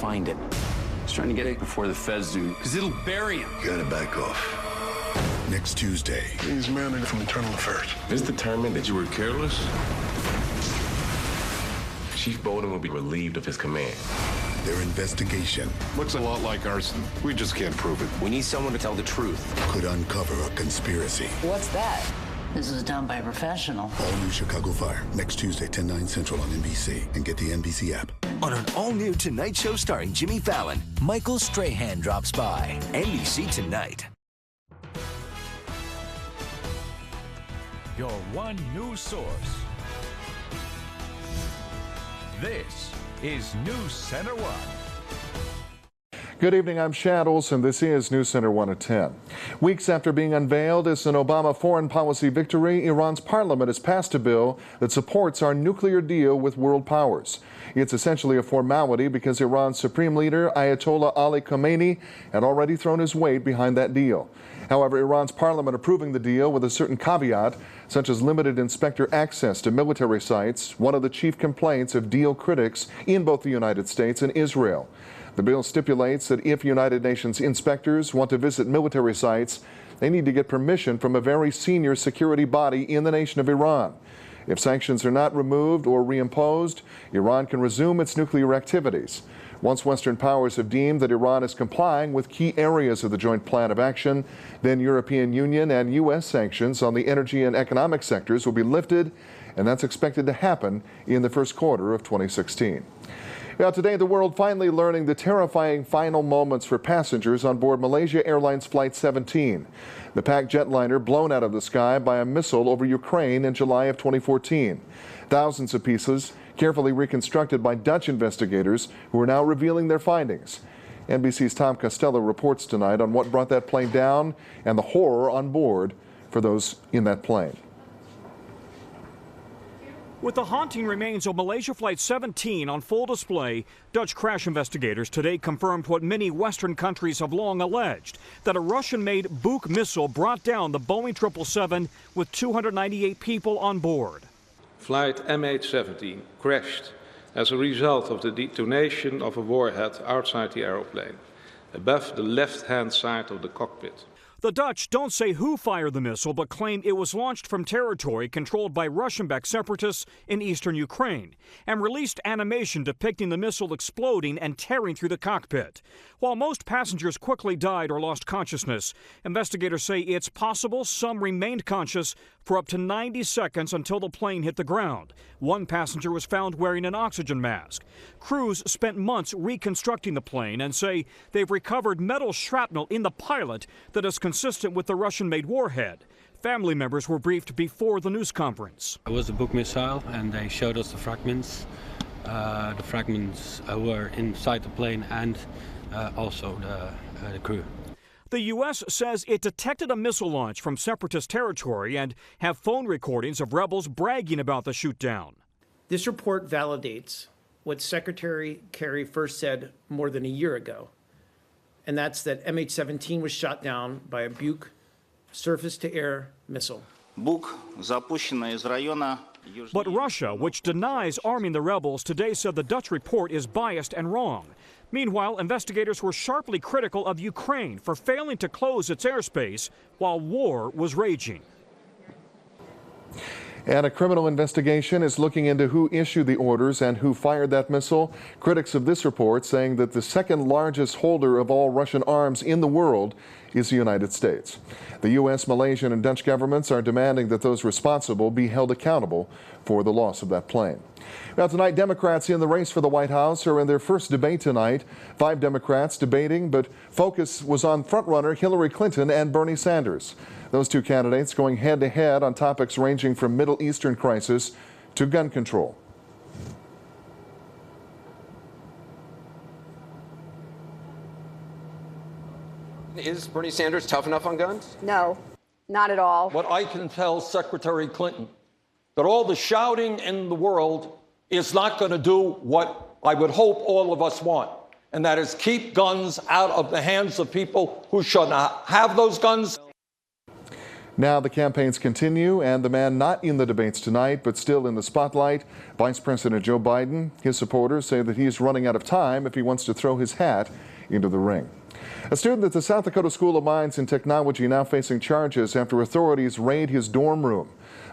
find it. He's trying to get it before the feds do, because it'll bury him. You gotta back off. Next Tuesday. He's mandated from Internal Affairs. It's determined that you were careless. Chief Bolden will be relieved of his command. Their investigation Looks a lot like arson. We just can't prove it. We need someone to tell the truth. could uncover a conspiracy. What's that? This is done by a professional. All new Chicago Fire. Next Tuesday, 10/9 Central on NBC. And get the NBC app. On an all-new Tonight Show starring Jimmy Fallon, Michael Strahan drops by. NBC Tonight. Your one news source. This is NewsCenter1. Good evening, I'm Shad Olson. This is NewsCenter1 at 10. Weeks after being unveiled as an Obama foreign policy victory, Iran's parliament has passed a bill that supports our nuclear deal with world powers. It's essentially a formality because Iran's supreme leader, Ayatollah Ali Khamenei, had already thrown his weight behind that deal. However, Iran's parliament approving the deal with a certain caveat, such as limited inspector access to military sites, one of the chief complaints of deal critics in both the United States and Israel. The bill stipulates that if United Nations inspectors want to visit military sites, they need to get permission from a very senior security body in the nation of Iran. If sanctions are not removed or reimposed, Iran can resume its nuclear activities. Once Western powers have deemed that Iran is complying with key areas of the joint plan of action, then European Union and U.S. sanctions on the energy and economic sectors will be lifted, and that's expected to happen in the first quarter of 2016. Now, today, the world finally learning the terrifying final moments for passengers on board Malaysia Airlines Flight 17. The packed jetliner blown out of the sky by a missile over Ukraine in July of 2014. Thousands of pieces carefully reconstructed by Dutch investigators who are now revealing their findings. NBC's Tom Costello reports tonight on what brought that plane down and the horror on board for those in that plane. With the haunting remains of Malaysia Flight 17 on full display, Dutch crash investigators today confirmed what many Western countries have long alleged, that a Russian-made Buk missile brought down the Boeing 777 with 298 people on board. Flight MH17 crashed as a result of the detonation of a warhead outside the aeroplane, above the left-hand side of the cockpit. The Dutch don't say who fired the missile, but claim it was launched from territory controlled by Russian-backed separatists in eastern Ukraine, and released animation depicting the missile exploding and tearing through the cockpit. While most passengers quickly died or lost consciousness, investigators say it's possible some remained conscious for up to 90 seconds until the plane hit the ground. One passenger was found wearing an oxygen mask. Crews spent months reconstructing the plane and say they've recovered metal shrapnel in the pilot that is consistent with the Russian-made warhead. Family members were briefed before the news conference. It was a Buk missile, and they showed us the fragments were inside the plane, and also the crew. The U.S. says it detected a missile launch from separatist territory and have phone recordings of rebels bragging about the shootdown. This report validates what Secretary Kerry first said more than a year ago, and that's that MH17 was shot down by a Buk surface-to-air missile. But Russia, which denies arming the rebels, today said the Dutch report is biased and wrong. Meanwhile, investigators were sharply critical of Ukraine for failing to close its airspace while war was raging. And a criminal investigation is looking into who issued the orders and who fired that missile. Critics of this report saying that the second largest holder of all Russian arms in the world is the United States. The U.S., Malaysian, and Dutch governments are demanding that those responsible be held accountable for the loss of that plane. Now tonight, Democrats in the race for the White House are in their first debate tonight. 5 Democrats debating, but focus was on frontrunner Hillary Clinton and Bernie Sanders. Those two candidates going head-to-head on topics ranging from Middle Eastern crisis to gun control. Is Bernie Sanders tough enough on guns? No, not at all. What I can tell Secretary Clinton, that all the shouting in the world is not going to do what I would hope all of us want, and that is keep guns out of the hands of people who should not have those guns. Now the campaigns continue, and the man not in the debates tonight but still in the spotlight, Vice President Joe Biden. His supporters say that he is running out of time if he wants to throw his hat into the ring. A student at the South Dakota School of Mines and Technology now facing charges after authorities raid his dorm room.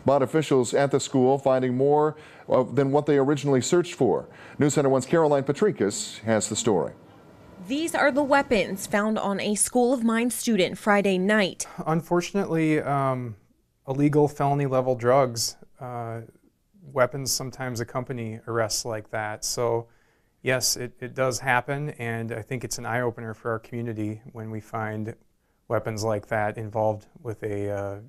But officials at the school finding more than what they originally searched for. NewsCenter1's Caroline Patricus has the story. These are the weapons found on a School of Mines student Friday night. Unfortunately, illegal felony level drugs, weapons sometimes accompany arrests like that. So yes, it does happen, and I think it's an eye-opener for our community when we find weapons like that involved with a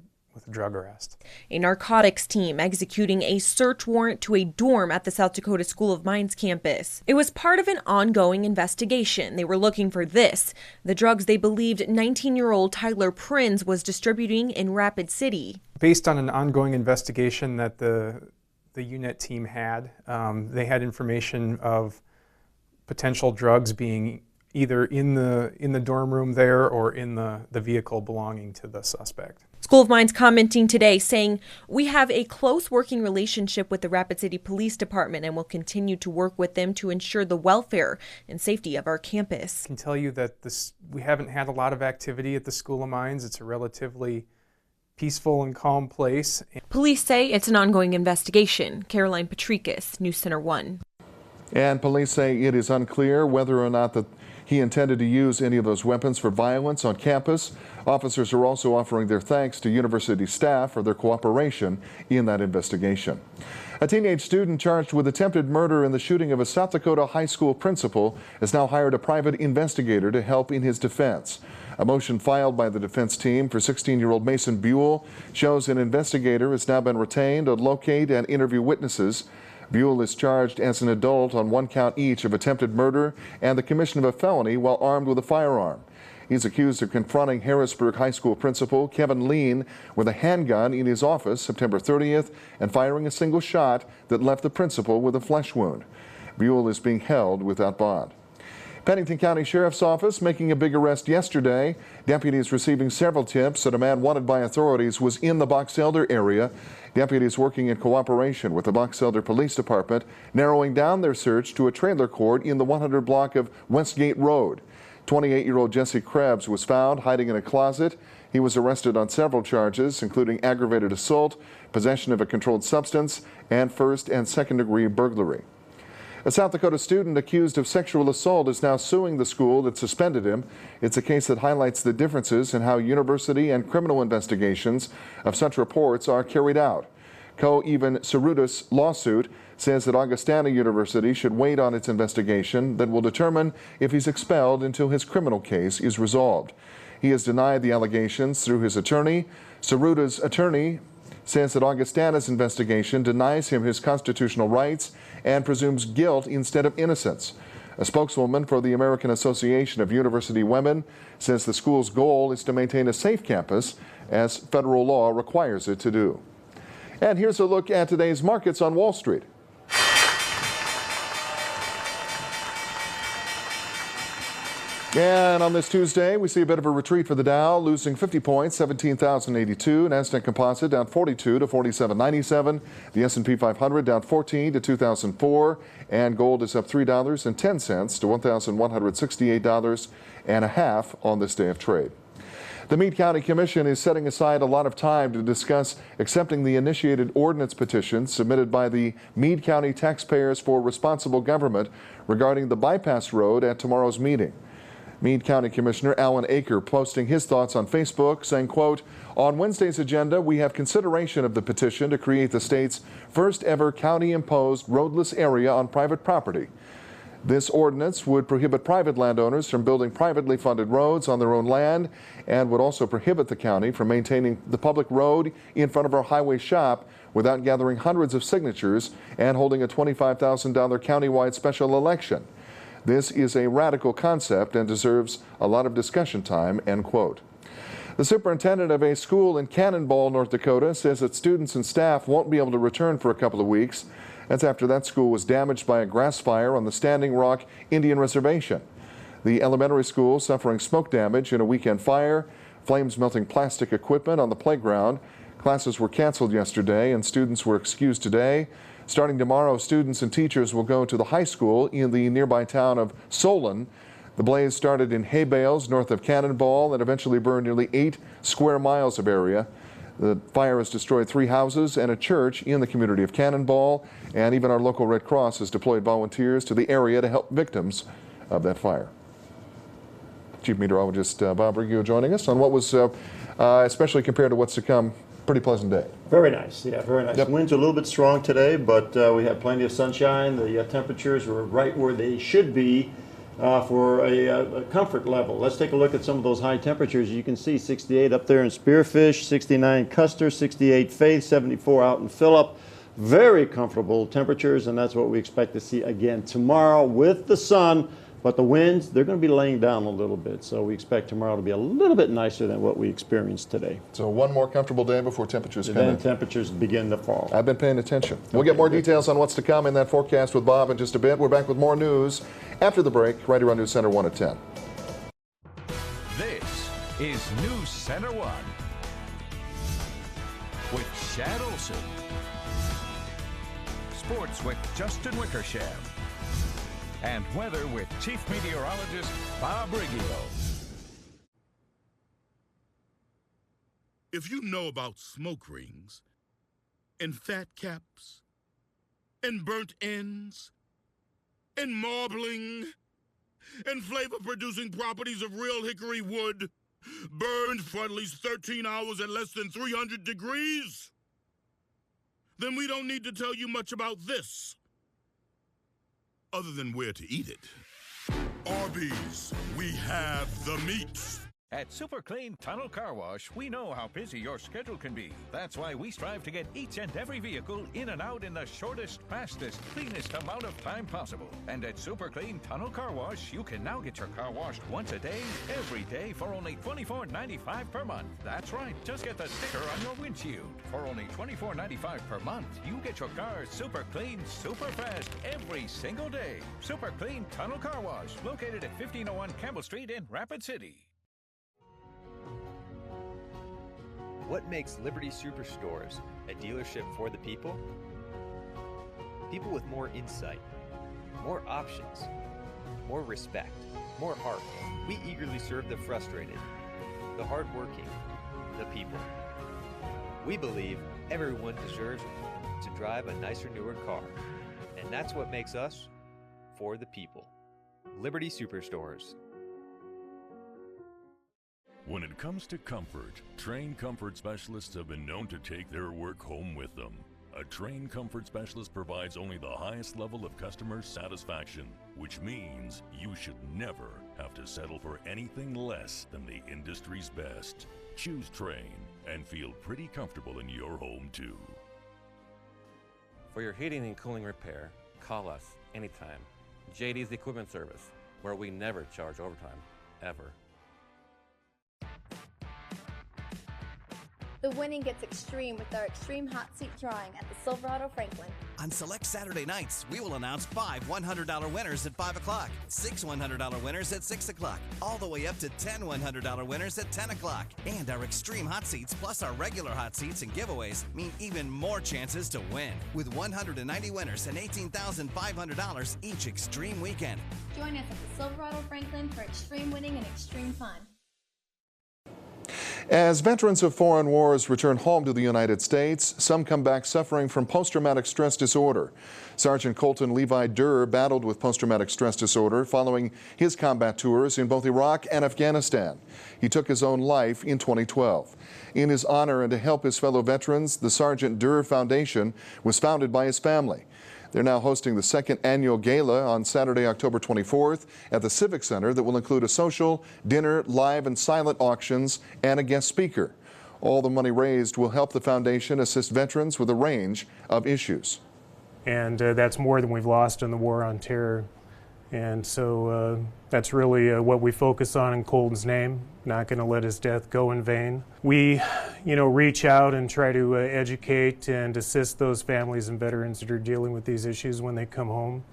drug arrest. A narcotics team executing a search warrant to a dorm at the South Dakota School of Mines campus. It was part of an ongoing investigation. They were looking for this, the drugs they believed 19-year-old Tyler Prinz was distributing in Rapid City. Based on an ongoing investigation that the unit team had, they had information of potential drugs being either in the dorm room there or in the vehicle belonging to the suspect. School of Mines commenting today saying, "We have a close working relationship with the Rapid City Police Department and will continue to work with them to ensure the welfare and safety of our campus." I can tell you that we haven't had a lot of activity at the School of Mines. It's a relatively peaceful and calm place. Police say it's an ongoing investigation. Caroline Patricus, NewsCenter1. And police say it is unclear whether or not that he intended to use any of those weapons for violence on campus. Officers are also offering their thanks to university staff for their cooperation in that investigation. A teenage student charged with attempted murder in the shooting of a South Dakota high school principal has now hired a private investigator to help in his defense. A motion filed by the defense team for 16-year-old Mason Buell shows an investigator has now been retained to locate and interview witnesses. Buell is charged as an adult on one count each of attempted murder and the commission of a felony while armed with a firearm. He's accused of confronting Harrisburg High School principal Kevin Lean with a handgun in his office September 30th and firing a single shot that left the principal with a flesh wound. Buell is being held without bond. Pennington County Sheriff's Office making a big arrest yesterday. Deputies receiving several tips that a man wanted by authorities was in the Box Elder area. Deputies working in cooperation with the Box Elder Police Department narrowing down their search to a trailer court in the 100 block of Westgate Road. 28-year-old Jesse Krebs was found hiding in a closet. He was arrested on several charges, including aggravated assault, possession of a controlled substance, and first and second-degree burglary. A South Dakota student accused of sexual assault is now suing the school that suspended him. It's a case that highlights the differences in how university and criminal investigations of such reports are carried out. Co-Even Cerrutus' lawsuit says that Augustana University should wait on its investigation that will determine if he's expelled until his criminal case is resolved. He has denied the allegations through his attorney. Cerrutus' attorney says that Augustana's investigation denies him his constitutional rights and presumes guilt instead of innocence. A spokeswoman for the American Association of University Women says the school's goal is to maintain a safe campus as federal law requires it to do. And here's a look at today's markets on Wall Street. And on this Tuesday, we see a bit of a retreat for the Dow, losing 50 points, 17,082. NASDAQ Composite down 42 to 47.97. The S&P 500 down 14 to 2004. And gold is up $3.10 to $1,168.50 on this day of trade. The Meade County Commission is setting aside a lot of time to discuss accepting the initiated ordinance petition submitted by the Meade County Taxpayers for Responsible Government regarding the bypass road at tomorrow's meeting. Meade County Commissioner Alan Aker posting his thoughts on Facebook, saying, quote, "On Wednesday's agenda, we have consideration of the petition to create the state's first ever county-imposed roadless area on private property. This ordinance would prohibit private landowners from building privately funded roads on their own land and would also prohibit the county from maintaining the public road in front of our highway shop without gathering hundreds of signatures and holding a $25,000 countywide special election. This is a radical concept and deserves a lot of discussion time," end quote. The superintendent of a school in Cannonball, North Dakota, says that students and staff won't be able to return for a couple of weeks. That's after that school was damaged by a grass fire on the Standing Rock Indian Reservation. The elementary school suffering smoke damage in a weekend fire. Flames melting plastic equipment on the playground. Classes were canceled yesterday and students were excused today. Starting tomorrow, students and teachers will go to the high school in the nearby town of Solon. The blaze started in hay bales north of Cannonball and eventually burned nearly 8 square miles of area. The fire has destroyed 3 houses and a church in the community of Cannonball, and even our local Red Cross has deployed volunteers to the area to help victims of that fire. Chief Meteorologist Bob Riggio joining us on what was, especially compared to what's to come, pretty pleasant day. Very nice, yeah, very nice. Yep. Winds are a little bit strong today, but we had plenty of sunshine. The temperatures were right where they should be for a comfort level. Let's take a look at some of those high temperatures. You can see 68 up there in Spearfish, 69 Custer, 68 Faith, 74 out in Phillip. Very comfortable temperatures, and that's what we expect to see again tomorrow with the sun. But the winds, they're going to be laying down a little bit, so we expect tomorrow to be a little bit nicer than what we experienced today. So one more comfortable day before temperatures come in. Then temperatures begin to fall. I've been paying attention. We'll get more details on what's to come in that forecast with Bob in just a bit. We're back with more news after the break, right here on News Center 1 at 10. This is News Center 1 with Shad Olson. Sports with Justin Wickersham. And weather with Chief Meteorologist Bob Riggio. If you know about smoke rings and fat caps and burnt ends and marbling and flavor-producing properties of real hickory wood burned for at least 13 hours at less than 300 degrees, then we don't need to tell you much about this. Other than where to eat it. Arby's, we have the meats. At Super Clean Tunnel Car Wash, we know how busy your schedule can be. That's why we strive to get each and every vehicle in and out in the shortest, fastest, cleanest amount of time possible. And at Super Clean Tunnel Car Wash, you can now get your car washed once a day, every day, for only $24.95 per month. That's right, just get the sticker on your windshield. For only $24.95 per month, you get your car super clean, super fast, every single day. Super Clean Tunnel Car Wash, located at 1501 Campbell Street in Rapid City. What makes Liberty Superstores a dealership for the people? People with more insight, more options, more respect, more heart. We eagerly serve the frustrated, the hardworking, the people. We believe everyone deserves to drive a nicer, newer car, and that's what makes us for the people. Liberty Superstores. When it comes to comfort, trained comfort specialists have been known to take their work home with them. A trained comfort specialist provides only the highest level of customer satisfaction, which means you should never have to settle for anything less than the industry's best. Choose Train and feel pretty comfortable in your home too. For your heating and cooling repair, call us anytime. JD's Equipment Service, where we never charge overtime, ever. The winning gets extreme with our Extreme Hot Seat drawing at the Silverado Franklin. On select Saturday nights, we will announce 5 $100 winners at 5 o'clock, 6 $100 winners at 6 o'clock, all the way up to 10 $100 winners at 10 o'clock. And our Extreme Hot Seats plus our regular hot seats and giveaways mean even more chances to win, with 190 winners and $18,500 each Extreme weekend. Join us at the Silverado Franklin for extreme winning and extreme fun. As veterans of foreign wars return home to the United States, some come back suffering from post-traumatic stress disorder. Sergeant Colton Levi Durr battled with post-traumatic stress disorder following his combat tours in both Iraq and Afghanistan. He took his own life in 2012. In his honor and to help his fellow veterans, the Sergeant Durr Foundation was founded by his family. They're now hosting the second annual gala on Saturday, October 24th at the Civic Center that will include a social, dinner, live and silent auctions, and a guest speaker. All the money raised will help the foundation assist veterans with a range of issues. And that's more than we've lost in the war on terror. And so that's really what we focus on in Colton's name, not going to let his death go in vain. We, reach out and try to educate and assist those families and veterans that are dealing with these issues when they come home.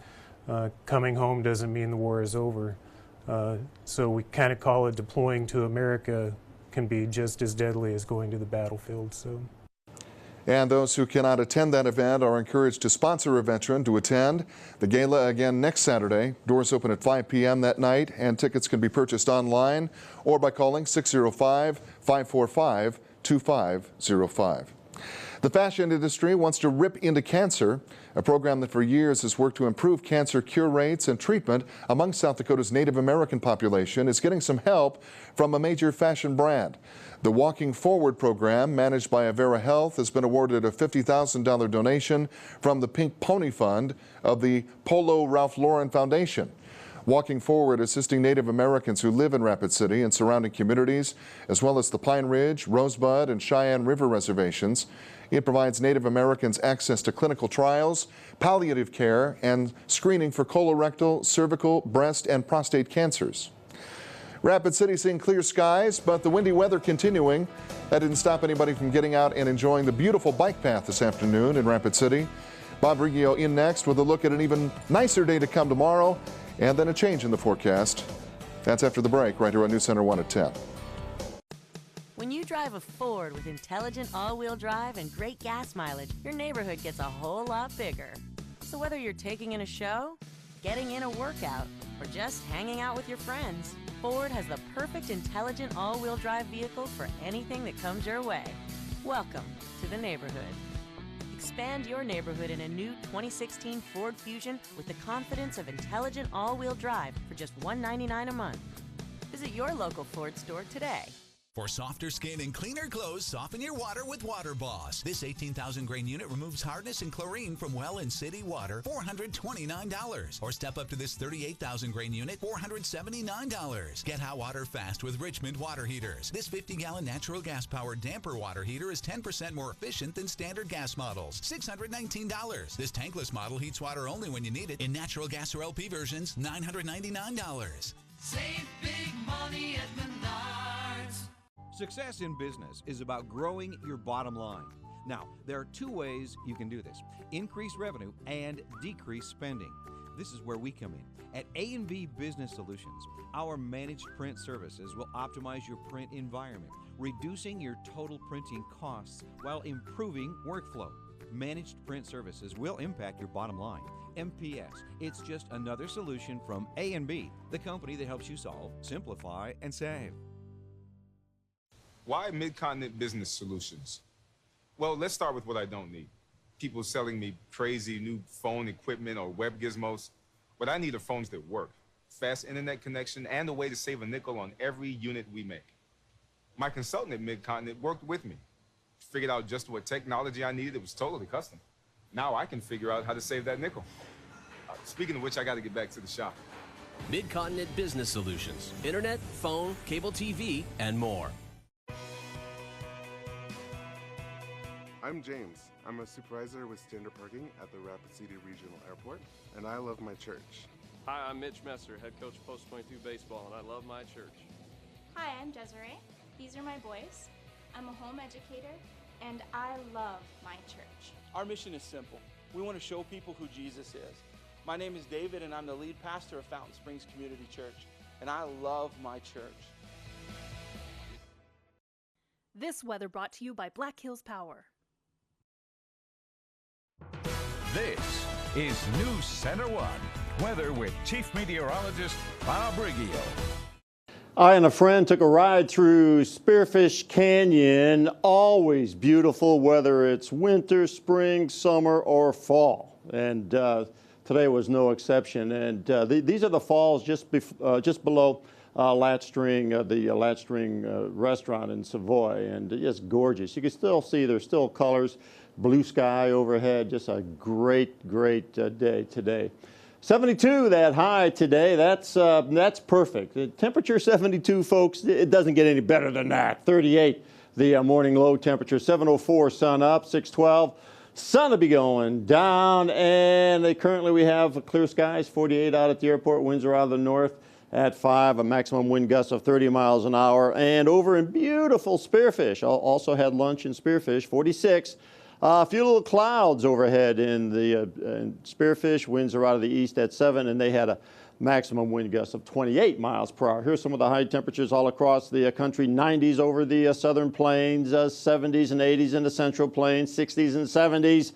Coming home doesn't mean the war is over. So we kind of call it deploying to America can be just as deadly as going to the battlefield. So. And those who cannot attend that event are encouraged to sponsor a veteran to attend. The gala again next Saturday. Doors open at 5 p.m. that night, and tickets can be purchased online or by calling 605-545-2505. The fashion industry wants to rip into cancer, a program that for years has worked to improve cancer cure rates and treatment among South Dakota's Native American population is getting some help from a major fashion brand. The Walking Forward program, managed by Avera Health, has been awarded a $50,000 donation from the Pink Pony Fund of the Polo Ralph Lauren Foundation. Walking Forward assisting Native Americans who live in Rapid City and surrounding communities, as well as the Pine Ridge, Rosebud, and Cheyenne River reservations. It provides Native Americans access to clinical trials, palliative care, and screening for colorectal, cervical, breast, and prostate cancers. Rapid City seeing clear skies, but the windy weather continuing. That didn't stop anybody from getting out and enjoying the beautiful bike path this afternoon in Rapid City. Bob Riggio in next with a look at an even nicer day to come tomorrow, and then a change in the forecast. That's after the break, right here on NewsCenter1 at 10. When you drive a Ford with intelligent all-wheel drive and great gas mileage, your neighborhood gets a whole lot bigger. So whether you're taking in a show, getting in a workout, or just hanging out with your friends, Ford has the perfect intelligent all-wheel drive vehicle for anything that comes your way. Welcome to the neighborhood. Expand your neighborhood in a new 2016 Ford Fusion with the confidence of intelligent all-wheel drive for just $199 a month. Visit your local Ford store today. For softer skin and cleaner clothes, soften your water with Water Boss. This 18,000 grain unit removes hardness and chlorine from well and city water, $429. Or step up to this 38,000 grain unit, $479. Get hot water fast with Richmond water heaters. This 50-gallon natural gas-powered damper water heater is 10% more efficient than standard gas models, $619. This tankless model heats water only when you need it. In natural gas or LP versions, $999. Save big money at Menards. Success in business is about growing your bottom line. Now, there are two ways you can do this: increase revenue and decrease spending. This is where we come in. At A&B Business Solutions, our managed print services will optimize your print environment, reducing your total printing costs while improving workflow. Managed print services will impact your bottom line. MPS, it's just another solution from A&B, the company that helps you solve, simplify, and save. Why Mid-Continent Business Solutions? Well, let's start with what I don't need. People selling me crazy new phone equipment or web gizmos. What I need are phones that work, fast internet connection, and a way to save a nickel on every unit we make. My consultant at Mid-Continent worked with me, figured out just what technology I needed. It was totally custom. Now I can figure out how to save that nickel. Speaking of which, I got to get back to the shop. Mid-Continent Business Solutions. Internet, phone, cable TV, and more. I'm James. I'm a supervisor with standard parking at the Rapid City Regional Airport, and I love my church. Hi, I'm Mitch Messer, head coach Post 22 Baseball, and I love my church. Hi, I'm Desiree. These are my boys. I'm a home educator, and I love my church. Our mission is simple. We want to show people who Jesus is. My name is David, and I'm the lead pastor of Fountain Springs Community Church, and I love my church. This weather brought to you by Black Hills Power. This is NewsCenter1 weather with Chief Meteorologist Bob Riggio. I and a friend took a ride through Spearfish Canyon. Always beautiful, whether it's winter, spring, summer, or fall. And today was no exception. And these are the falls just below Latstring, the Latstring restaurant in Savoy. And it's gorgeous. You can still see there's still colors. Blue sky overhead, just a great, great day today. 72, that high today, that's perfect. The temperature 72, folks, it doesn't get any better than that. 38, the morning low temperature. 704, sun up. 612, sun will be going down. And currently we have clear skies, 48 out at the airport. Winds are out of the north at 5, a maximum wind gust of 30 miles an hour. And over in beautiful Spearfish, also had lunch in Spearfish, 46. A few little clouds overhead in the in Spearfish. Winds are out of the east at 7, and they had a maximum wind gusts of 28 miles per hour. Here's some of the high temperatures all across the country. 90s over the southern plains, 70s and 80s in the central plains, 60s and 70s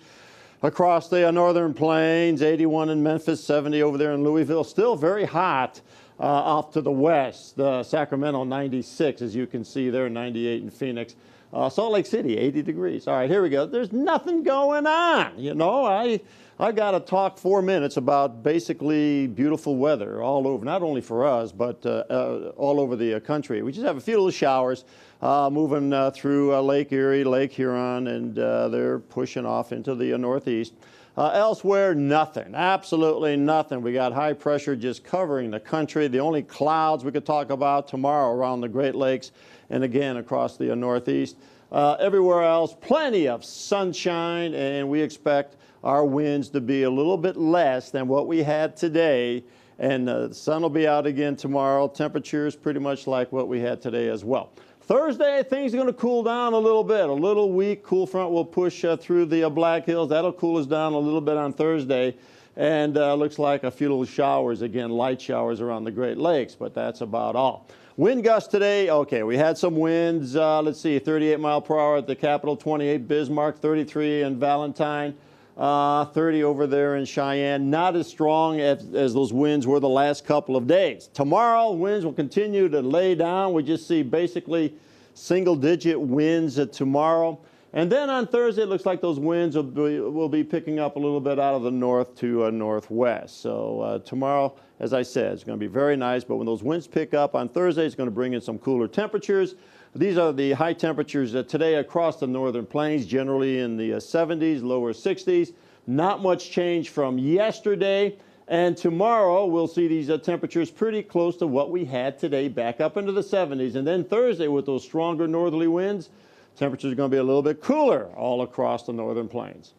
across the northern plains, 81 in Memphis, 70 over there in Louisville. Still very hot off to the west. Sacramento, 96, as you can see there, 98 in Phoenix. Salt Lake City, 80 degrees. All right, here we go. There's nothing going on. You know, I got to talk 4 minutes about basically beautiful weather all over, not only for us, but all over the country. We just have a few little showers moving through Lake Erie, Lake Huron, and they're pushing off into the northeast. Elsewhere, nothing, absolutely nothing. We got high pressure just covering the country. The only clouds we could talk about tomorrow around the Great Lakes and again across the northeast. Everywhere else, plenty of sunshine, and we expect our winds to be a little bit less than what we had today. And the sun will be out again tomorrow. Temperatures pretty much like what we had today as well. Thursday, things are going to cool down a little bit. A little weak cool front will push through the Black Hills. That'll cool us down a little bit on Thursday. And looks like a few little showers, again, light showers around the Great Lakes, but that's about all. Wind gusts today, okay, we had some winds. Let's see, 38 mile per hour at the Capitol, 28 Bismarck, 33 in Valentine, 30 over there in Cheyenne. Not as strong as those winds were the last couple of days. Tomorrow, winds will continue to lay down. We just see basically single-digit winds tomorrow. And then on Thursday, it looks like those winds will be picking up a little bit out of the north to northwest. So tomorrow, as I said, it's going to be very nice. But when those winds pick up on Thursday, it's going to bring in some cooler temperatures. These are the high temperatures today across the northern plains, generally in the 70s, lower 60s. Not much change from yesterday. And tomorrow, we'll see these temperatures pretty close to what we had today, back up into the 70s. And then Thursday, with those stronger northerly winds, temperatures are going to be a little bit cooler all across the northern plains.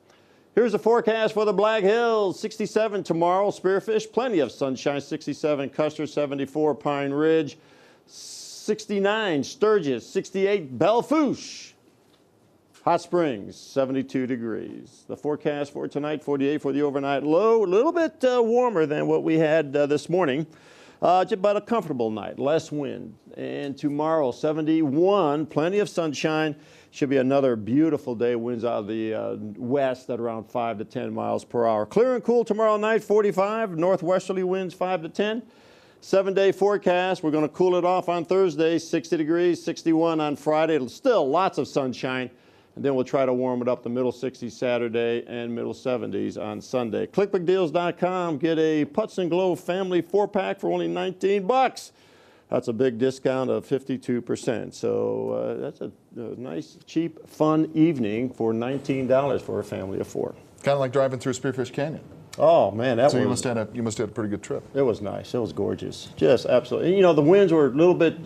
Here's the forecast for the Black Hills. 67 tomorrow, Spearfish, plenty of sunshine. 67 Custer, 74 Pine Ridge, 69 Sturgis, 68 Belle Fourche, Hot Springs, 72 degrees. The forecast for tonight, 48 for the overnight low, a little bit warmer than what we had this morning. Just about a comfortable night, less wind. And tomorrow, 71, plenty of sunshine. Should be another beautiful day. Winds out of the west at around 5 to 10 miles per hour. Clear and cool tomorrow night, 45. Northwesterly winds 5 to 10. 7-day forecast. We're going to cool it off on Thursday, 60 degrees, 61 on Friday. Still lots of sunshine. And then we'll try to warm it up the middle 60s Saturday and middle 70s on Sunday. ClickBigDeals.com. Get a Putz and Glow family 4-pack for only $19. That's a big discount of 52%. So that's a nice, cheap, fun evening for $19 for a family of 4. Kind of like driving through Spearfish Canyon. Oh man, that so was, you must have had a pretty good trip. It was nice. It was gorgeous. Just absolutely. You know, the winds were a little bit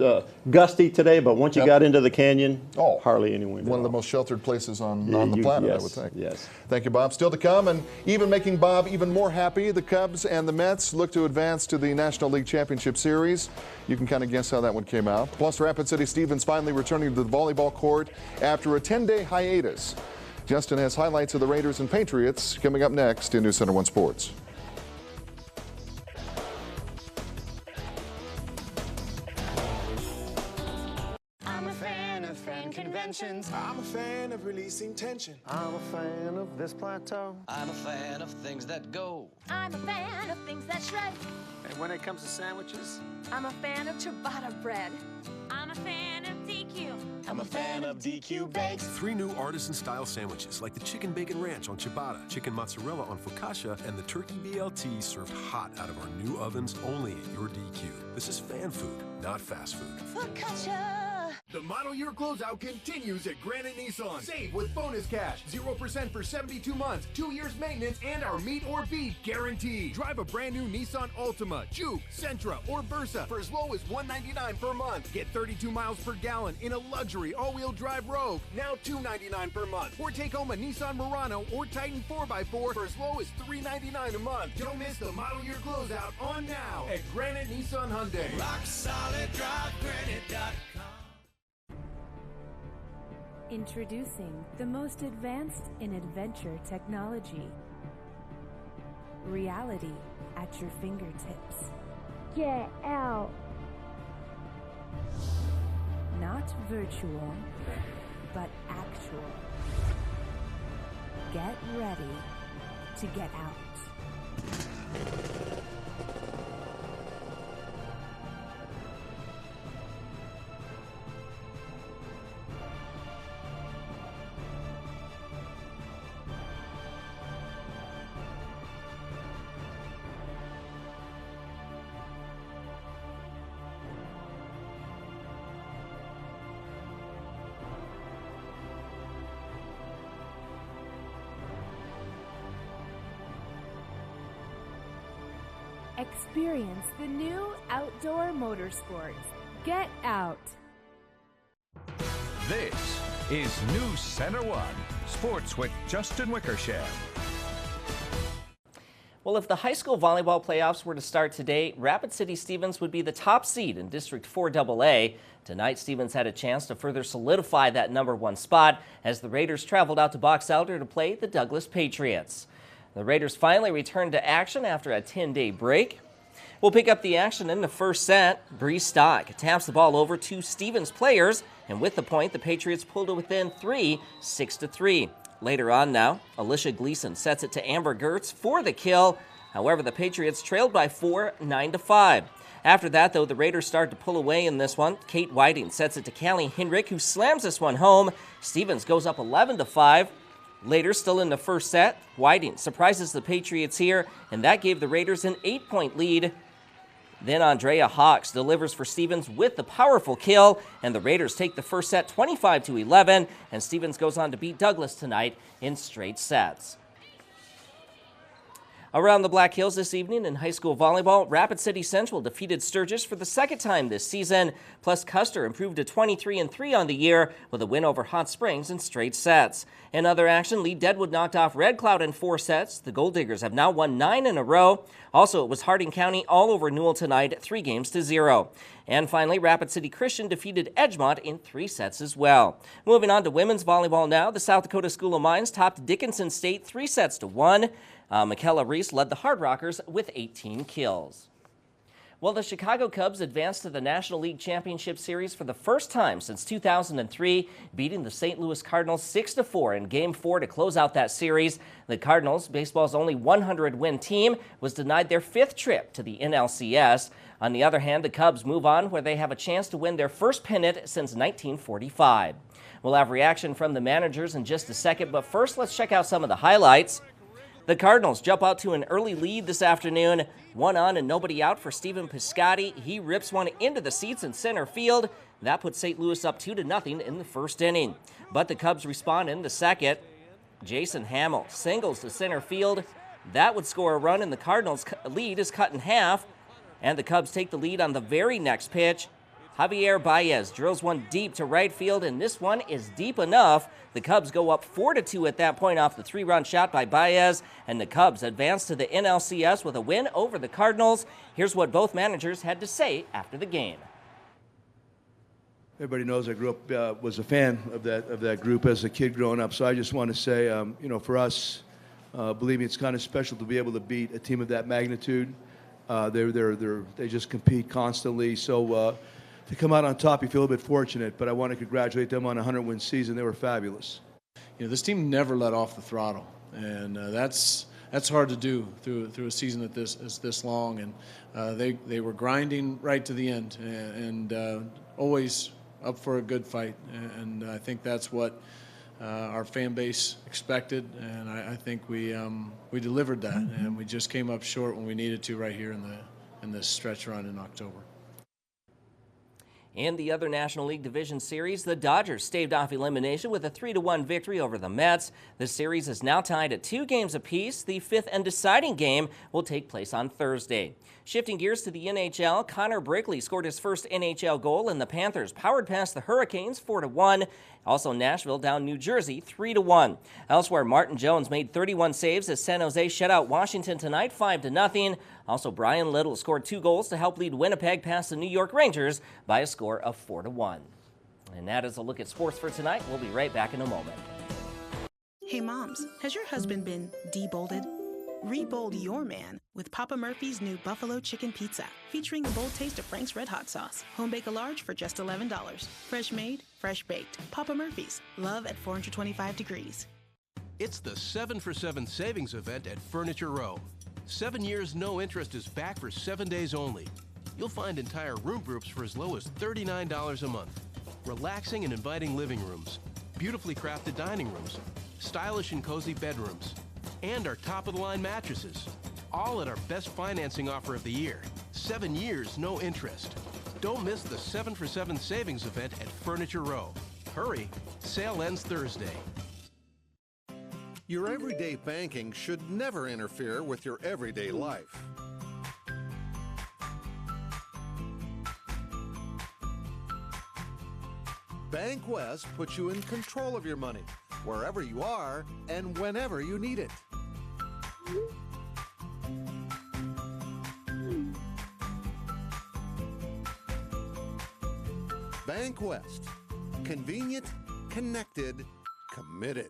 gusty today, but once you got into the canyon, hardly any wind. One of the most sheltered places on the planet, yes, I would think. Yes. Thank you, Bob. Still to come, and even making Bob even more happy, the Cubs and the Mets look to advance to the National League Championship Series. You can kind of guess how that one came out. Plus, Rapid City Stevens finally returning to the volleyball court after a 10-day hiatus. Justin has highlights of the Raiders and Patriots coming up next in News Center 1 Sports. I'm a fan of fan conventions. I'm a fan of releasing tension. I'm a fan of this plateau. I'm a fan of things that go. I'm a fan of things that shred. And when it comes to sandwiches, I'm a fan of ciabatta bread. I'm a fan of DQ. I'm a fan of DQ Bakes. 3 new artisan-style sandwiches like the chicken bacon ranch on ciabatta, chicken mozzarella on focaccia, and the turkey BLT served hot out of our new ovens only at your DQ. This is fan food, not fast food. Focaccia. The model year closeout continues at Granite Nissan. Save with bonus cash, 0% for 72 months, 2 years maintenance, and our meet or beat guarantee. Drive a brand new Nissan Altima, Juke, Sentra, or Versa for as low as $199 per month. Get 32 miles per gallon in a luxury all-wheel drive Rogue, now $299 per month. Or take home a Nissan Murano or Titan 4x4 for as low as $399 a month. Don't miss the model year closeout on now at Granite Nissan Hyundai. Rock solid, drive granite.com. Introducing the most advanced in adventure technology. Reality at your fingertips. Get out. Not virtual, but actual. Get ready to get out. Experience the new outdoor motorsports. Get out. This is NewsCenter1, Sports with Justin Wickersham. Well, if the high school volleyball playoffs were to start today, Rapid City Stevens would be the top seed in District 4AA. Tonight, Stevens had a chance to further solidify that #1 spot as the Raiders traveled out to Box Elder to play the Douglas Patriots. The Raiders finally returned to action after a 10-day break. We'll pick up the action in the first set. Bree Stock taps the ball over to Stevens players, and with the point, the Patriots pulled it within 3, 6-3. Later on now, Alicia Gleason sets it to Amber Gertz for the kill. However, the Patriots trailed by 4, 9-5. After that, though, the Raiders start to pull away in this one. Kate Whiting sets it to Callie Hinrich, who slams this one home. Stevens goes up 11-5. Later, still in the first set, Whiting surprises the Patriots here, and that gave the Raiders an 8-point lead. Then Andrea Hawks delivers for Stevens with the powerful kill, and the Raiders take the first set 25-11, and Stevens goes on to beat Douglas tonight in straight sets. Around the Black Hills this evening in high school volleyball, Rapid City Central defeated Sturgis for the second time this season, plus Custer improved to 23-3 on the year with a win over Hot Springs in straight sets. In other action, Lee Deadwood knocked off Red Cloud in 4 sets. The Gold Diggers have now won 9 in a row. Also, it was Harding County all over Newell tonight, 3-0. And finally, Rapid City Christian defeated Edgemont in 3 sets as well. Moving on to women's volleyball now, the South Dakota School of Mines topped Dickinson State 3-1. Michaela Reese led the Hard Rockers with 18 kills. Well, the Chicago Cubs advanced to the National League Championship Series for the first time since 2003, beating the St. Louis Cardinals 6-4 in Game 4 to close out that series. The Cardinals, baseball's only 100-win team, was denied their 5th trip to the NLCS. On the other hand, the Cubs move on where they have a chance to win their first pennant since 1945. We'll have reaction from the managers in just a second, but first let's check out some of the highlights. The Cardinals jump out to an early lead this afternoon. 1 on and nobody out for Stephen Piscotty. He rips one into the seats in center field. That puts St. Louis up 2-0 in the first inning. But the Cubs respond in the second. Jason Hamill singles to center field. That would score a run, and the Cardinals' lead is cut in half. And the Cubs take the lead on the very next pitch. Javier Baez drills one deep to right field, and this one is deep enough. The Cubs go up 4-2 at that point off the 3-run shot by Baez, and the Cubs advance to the NLCS with a win over the Cardinals. Here's what both managers had to say after the game. Everybody knows I grew up, was a fan of that group as a kid growing up. So I just want to say, for us, believe me, it's kind of special to be able to beat a team of that magnitude. They just compete constantly. So. To come out on top, you feel a bit fortunate, but I want to congratulate them on a 100-win season. They were fabulous. This team never let off the throttle, and that's hard to do through a season that is this long. And they were grinding right to the end, and always up for a good fight. And I think that's what our fan base expected, and I think we delivered that, and we just came up short when we needed to right here in this stretch run in October. In the other National League Division Series, the Dodgers staved off elimination with a 3-1 victory over the Mets. The series is now tied at 2 games apiece. The 5th and deciding game will take place on Thursday. Shifting gears to the NHL, Connor Brickley scored his first NHL goal, and the Panthers powered past the Hurricanes 4-1. Also, Nashville down New Jersey 3-1. Elsewhere, Martin Jones made 31 saves as San Jose shut out Washington tonight 5-0. Also, Brian Little scored 2 goals to help lead Winnipeg past the New York Rangers by a score of 4-1. And that is a look at sports for tonight. We'll be right back in a moment. Hey moms, has your husband been debolded? Rebold your man with Papa Murphy's new Buffalo Chicken Pizza, featuring a bold taste of Frank's Red Hot sauce. Home bake a large for just $11. Fresh made, fresh baked. Papa Murphy's. Love at 425 degrees. It's the 7 for 7 savings event at Furniture Row. 7 years no interest is back for 7 days only. You'll find entire room groups for as low as $39 a month. Relaxing and inviting living rooms, beautifully crafted dining rooms, stylish and cozy bedrooms, and our top-of-the-line mattresses. All at our best financing offer of the year. 7 years no interest. Don't miss the 7 for 7 savings event at Furniture Row. Hurry, sale ends Thursday. Your everyday banking should never interfere with your everyday life. Bank West puts you in control of your money, wherever you are and whenever you need it. Bank West. Convenient, connected, committed.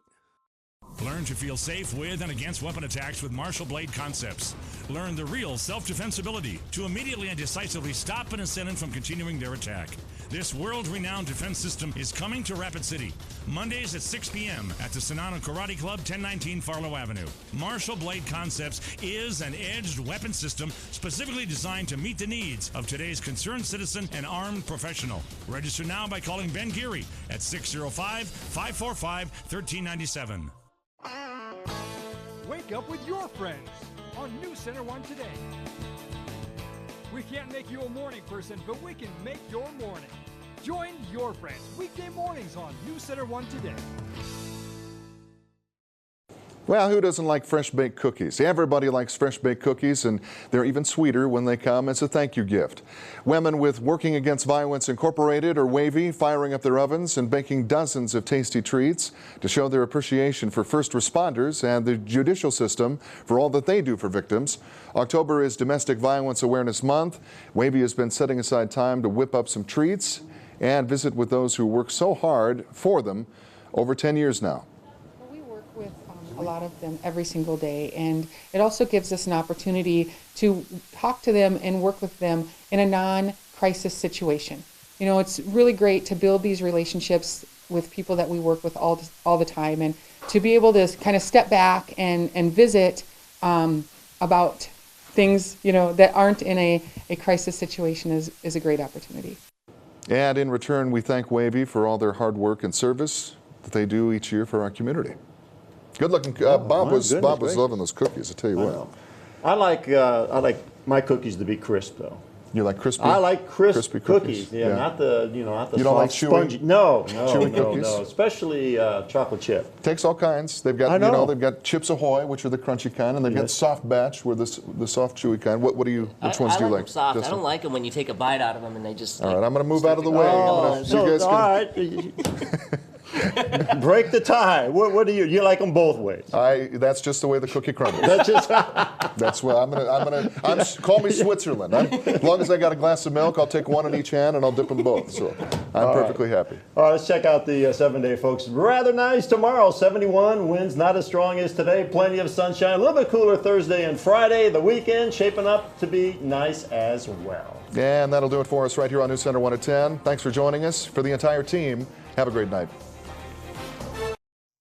Learn to feel safe with and against weapon attacks with Marshall Blade Concepts. Learn the real self-defense ability to immediately and decisively stop an assailant from continuing their attack. This world-renowned defense system is coming to Rapid City, Mondays at 6 p.m. at the Sonana Karate Club, 1019 Farlow Avenue. Marshall Blade Concepts is an edged weapon system specifically designed to meet the needs of today's concerned citizen and armed professional. Register now by calling Ben Geary at 605-545-1397. Wake up with your friends on NewsCenter1 today. We can't make you a morning person, but we can make your morning. Join your friends weekday mornings on NewsCenter1 today. Well, who doesn't like fresh-baked cookies? Everybody likes fresh-baked cookies, and they're even sweeter when they come as a thank you gift. Women with Working Against Violence Incorporated or WAVY firing up their ovens and baking dozens of tasty treats to show their appreciation for first responders and the judicial system for all that they do for victims. October is Domestic Violence Awareness Month. WAVY has been setting aside time to whip up some treats and visit with those who work so hard for them over 10 years now. With a lot of them every single day, and it also gives us an opportunity to talk to them and work with them in a non-crisis situation. You know, it's really great to build these relationships with people that we work with all the time, and to be able to kind of step back and visit about things, you know, that aren't in a crisis situation is a great opportunity. And in return, we thank WAVY for all their hard work and service that they do each year for our community. Good looking. Bob was loving those cookies. I tell you what. I like my cookies to be crisp though. You like crispy? I like crispy cookies. Yeah, not the not the you don't like spongy. chewy? No, chewy cookies? no, especially chocolate chip. Takes all kinds. They've got they've got Chips Ahoy, which are the crunchy kind, and they've got Soft Batch, where the soft chewy kind. What do you? Which ones do you like? Them soft. Justin? I don't like them when you take a bite out of them and they just. All right, I'm going to move out of the way. All right. Break the tie. What do you like them both ways? That's just the way the cookie crumbles. That's just. That's what I'm call me Switzerland. As long as I got a glass of milk, I'll take one in each hand and I'll dip them both. So I'm perfectly happy. All right, let's check out the 7-day, folks. Rather nice tomorrow. 71. Winds not as strong as today. Plenty of sunshine. A little bit cooler Thursday and Friday. The weekend shaping up to be nice as well. And that'll do it for us right here on News Center 1 at 10. Thanks for joining us. For the entire team, have a great night.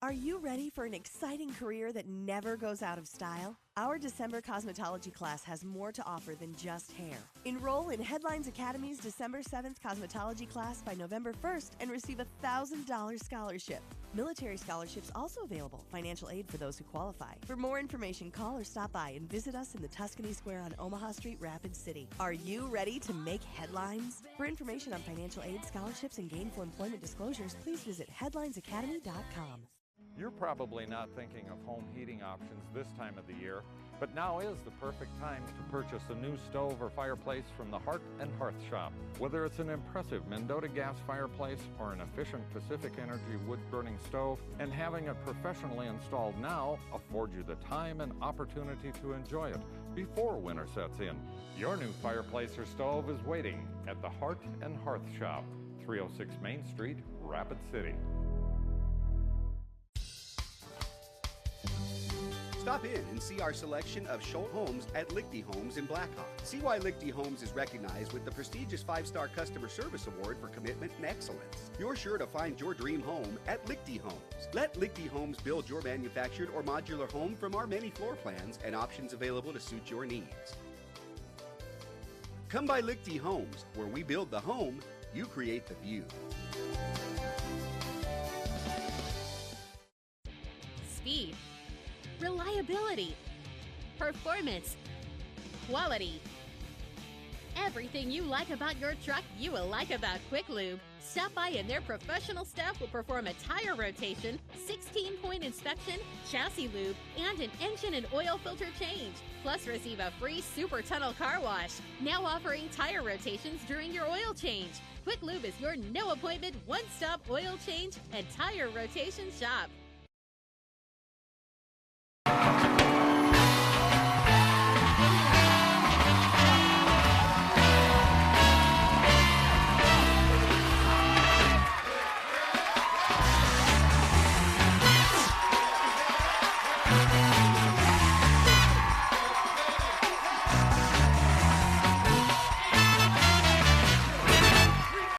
Are you ready for an exciting career that never goes out of style? Our December cosmetology class has more to offer than just hair. Enroll in Headlines Academy's December 7th cosmetology class by November 1st and receive a $1,000 scholarship. Military scholarships also available. Financial aid for those who qualify. For more information, call or stop by and visit us in the Tuscany Square on Omaha Street, Rapid City. Are you ready to make headlines? For information on financial aid, scholarships, and gainful employment disclosures, please visit headlinesacademy.com. You're probably not thinking of home heating options this time of the year, but now is the perfect time to purchase a new stove or fireplace from the Heart and Hearth Shop. Whether it's an impressive Mendota gas fireplace or an efficient Pacific Energy wood-burning stove, and having it professionally installed now affords you the time and opportunity to enjoy it before winter sets in. Your new fireplace or stove is waiting at the Heart and Hearth Shop, 306 Main Street, Rapid City. Stop in and see our selection of Schultz homes at Lichty Homes in Blackhawk. See why Lichty Homes is recognized with the prestigious 5-star Customer Service Award for commitment and excellence. You're sure to find your dream home at Lichty Homes. Let Lichty Homes build your manufactured or modular home from our many floor plans and options available to suit your needs. Come by Lichty Homes, where we build the home, you create the view. Speed, reliability, performance, quality. Everything you like about your truck, you will like about Quick Lube. Stop by and their professional staff will perform a tire rotation, 16-point inspection, chassis lube, and an engine and oil filter change. Plus receive a free Super Tunnel car wash. Now offering tire rotations during your oil change. Quick Lube is your no-appointment, one-stop oil change and tire rotation shop.